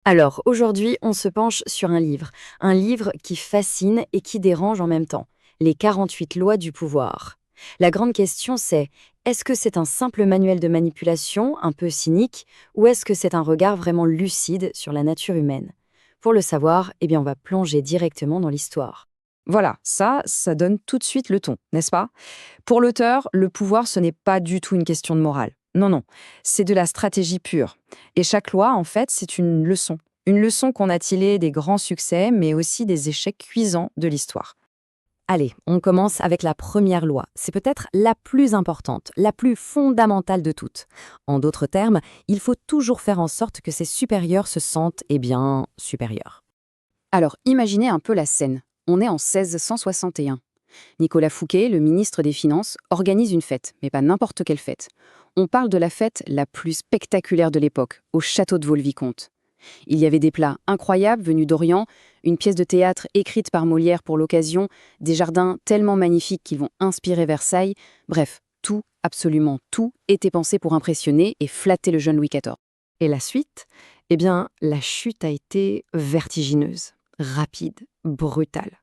Alors, aujourd'hui, on se penche sur un livre qui fascine et qui dérange en même temps, les 48 lois du pouvoir. La grande question c'est, est-ce que c'est un simple manuel de manipulation, un peu cynique, ou est-ce que c'est un regard vraiment lucide sur la nature humaine? Pour le savoir, eh bien, on va plonger directement dans l'histoire. Voilà, ça donne tout de suite le ton, n'est-ce pas? Pour l'auteur, le pouvoir, ce n'est pas du tout une question de morale. Non, non, c'est de la stratégie pure. Et chaque loi, en fait, c'est une leçon. Une leçon qu'on a tirée des grands succès, mais aussi des échecs cuisants de l'histoire. Allez, on commence avec la première loi. C'est peut-être la plus importante, la plus fondamentale de toutes. En d'autres termes, il faut toujours faire en sorte que ses supérieurs se sentent, eh bien, supérieurs. Alors, imaginez un peu la scène. On est en 1661. Nicolas Fouquet, le ministre des Finances, organise une fête, mais pas n'importe quelle fête. On parle de la fête la plus spectaculaire de l'époque, au château de Vaux-le-Vicomte. Il y avait des plats incroyables venus d'Orient, une pièce de théâtre écrite par Molière pour l'occasion, des jardins tellement magnifiques qu'ils vont inspirer Versailles. Bref, tout, absolument tout, était pensé pour impressionner et flatter le jeune Louis XIV. Et la suite? Eh bien, la chute a été vertigineuse, rapide, brutale.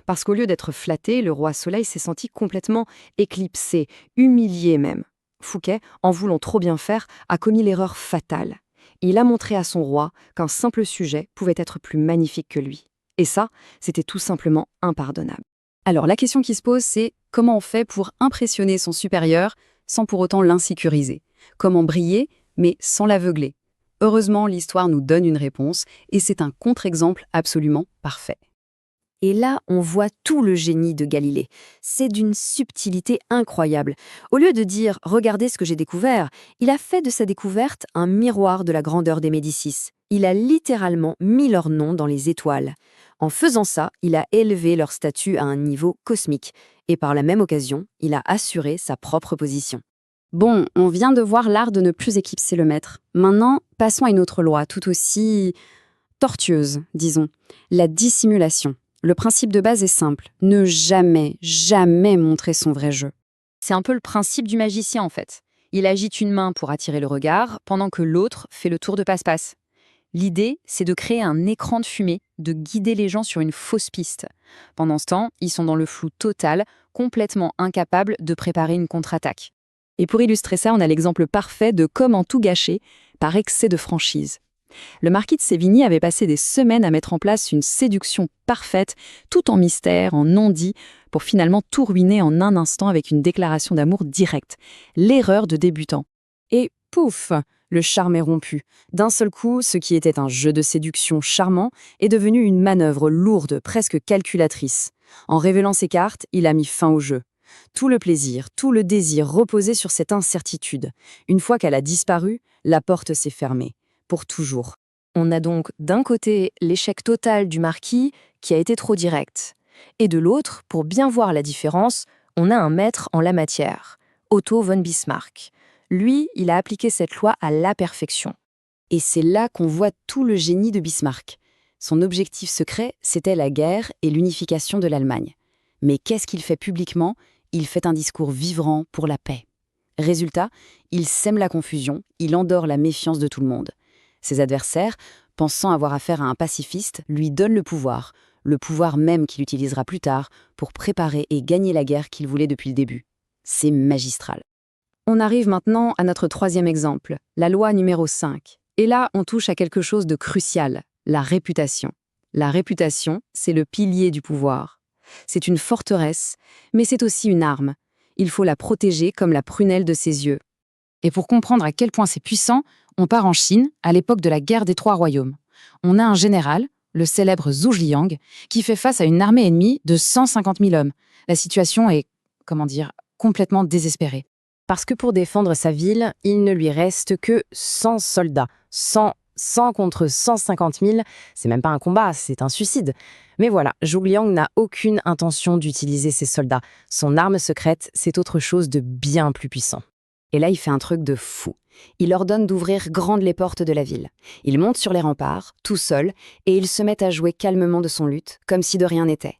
Parce qu'au lieu d'être flatté, le roi Soleil s'est senti complètement éclipsé, humilié même. Fouquet, en voulant trop bien faire, a commis l'erreur fatale. Il a montré à son roi qu'un simple sujet pouvait être plus magnifique que lui. Et ça, c'était tout simplement impardonnable. Alors la question qui se pose, c'est comment on fait pour impressionner son supérieur sans pour autant l'insécuriser? Comment briller, mais sans l'aveugler? Heureusement, l'histoire nous donne une réponse, et c'est un contre-exemple absolument parfait. Et là, on voit tout le génie de Galilée. C'est d'une subtilité incroyable. Au lieu de dire «Regardez ce que j'ai découvert», il a fait de sa découverte un miroir de la grandeur des Médicis. Il a littéralement mis leur nom dans les étoiles. En faisant ça, il a élevé leur statut à un niveau cosmique. Et par la même occasion, il a assuré sa propre position. Bon, on vient de voir l'art de ne plus éclipser le maître. Maintenant, passons à une autre loi, tout aussi tortueuse, disons, la dissimulation. Le principe de base est simple, ne jamais, jamais montrer son vrai jeu. C'est un peu le principe du magicien en fait. Il agite une main pour attirer le regard, pendant que l'autre fait le tour de passe-passe. L'idée, c'est de créer un écran de fumée, de guider les gens sur une fausse piste. Pendant ce temps, ils sont dans le flou total, complètement incapables de préparer une contre-attaque. Et pour illustrer ça, on a l'exemple parfait de comment tout gâcher par excès de franchise. Le marquis de Sévigné avait passé des semaines à mettre en place une séduction parfaite, tout en mystère, en non-dit, pour finalement tout ruiner en un instant avec une déclaration d'amour directe. L'erreur de débutant. Et pouf, le charme est rompu. D'un seul coup, ce qui était un jeu de séduction charmant est devenu une manœuvre lourde, presque calculatrice. En révélant ses cartes, il a mis fin au jeu. Tout le plaisir, tout le désir reposait sur cette incertitude. Une fois qu'elle a disparu, la porte s'est fermée. Pour toujours. On a donc d'un côté l'échec total du marquis qui a été trop direct. Et de l'autre, pour bien voir la différence, on a un maître en la matière, Otto von Bismarck. Lui, il a appliqué cette loi à la perfection. Et c'est là qu'on voit tout le génie de Bismarck. Son objectif secret, c'était la guerre et l'unification de l'Allemagne. Mais qu'est-ce qu'il fait publiquement? Il fait un discours vibrant pour la paix. Résultat, il sème la confusion, il endort la méfiance de tout le monde. Ses adversaires, pensant avoir affaire à un pacifiste, lui donnent le pouvoir même qu'il utilisera plus tard pour préparer et gagner la guerre qu'il voulait depuis le début. C'est magistral. On arrive maintenant à notre troisième exemple, la loi numéro 5. Et là, on touche à quelque chose de crucial, la réputation. La réputation, c'est le pilier du pouvoir. C'est une forteresse, mais c'est aussi une arme. Il faut la protéger comme la prunelle de ses yeux. Et pour comprendre à quel point c'est puissant, on part en Chine, à l'époque de la guerre des Trois Royaumes. On a un général, le célèbre Zhou Ziyang, qui fait face à une armée ennemie de 150 000 hommes. La situation est, complètement désespérée. Parce que pour défendre sa ville, il ne lui reste que 100 soldats. 100 contre 150 000, c'est même pas un combat, c'est un suicide. Mais voilà, Zhuge Liang n'a aucune intention d'utiliser ses soldats. Son arme secrète, c'est autre chose de bien plus puissant. Et là, il fait un truc de fou. Il ordonne d'ouvrir grandes les portes de la ville. Il monte sur les remparts, tout seul, et il se met à jouer calmement de son luth, comme si de rien n'était.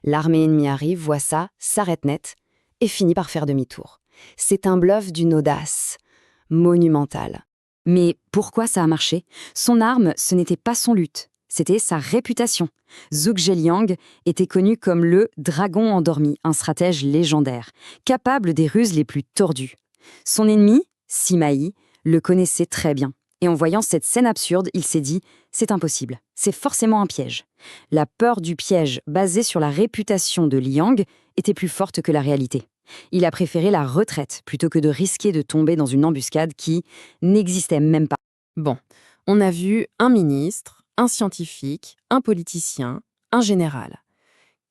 L'armée ennemie arrive, voit ça, s'arrête net, et finit par faire demi-tour. C'est un bluff d'une audace monumentale. Mais pourquoi ça a marché? Son arme, ce n'était pas son lutte, c'était sa réputation. Zhuge Liang était connu comme le dragon endormi, un stratège légendaire, capable des ruses les plus tordues. Son ennemi, Sima Yi, le connaissait très bien. Et en voyant cette scène absurde, il s'est dit « c'est impossible, c'est forcément un piège ». La peur du piège, basée sur la réputation de Liang, était plus forte que la réalité. Il a préféré la retraite plutôt que de risquer de tomber dans une embuscade qui n'existait même pas. Bon, on a vu un ministre, un scientifique, un politicien, un général.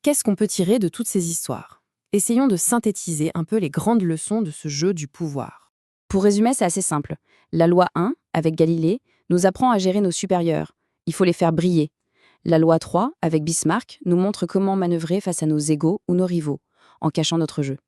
Qu'est-ce qu'on peut tirer de toutes ces histoires? Essayons de synthétiser un peu les grandes leçons de ce jeu du pouvoir. Pour résumer, c'est assez simple. La loi 1, avec Galilée, nous apprend à gérer nos supérieurs. Il faut les faire briller. La loi 3, avec Bismarck, nous montre comment manœuvrer face à nos égaux ou nos rivaux, en cachant notre jeu.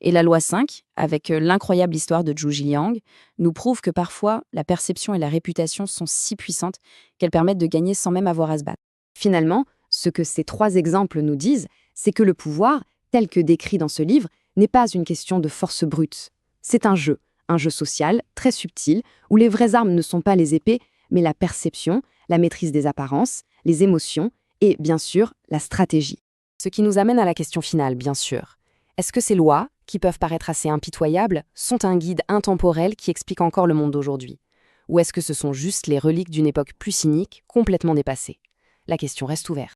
Et la loi 5, avec l'incroyable histoire de Zhuge Liang, nous prouve que parfois, la perception et la réputation sont si puissantes qu'elles permettent de gagner sans même avoir à se battre. Finalement, ce que ces 3 exemples nous disent, c'est que le pouvoir, tel que décrit dans ce livre, n'est pas une question de force brute. C'est un jeu social, très subtil, où les vraies armes ne sont pas les épées, mais la perception, la maîtrise des apparences, les émotions et, bien sûr, la stratégie. Ce qui nous amène à la question finale, bien sûr. Est-ce que ces lois, qui peuvent paraître assez impitoyables, sont un guide intemporel qui explique encore le monde d'aujourd'hui? Ou est-ce que ce sont juste les reliques d'une époque plus cynique, complètement dépassée? La question reste ouverte.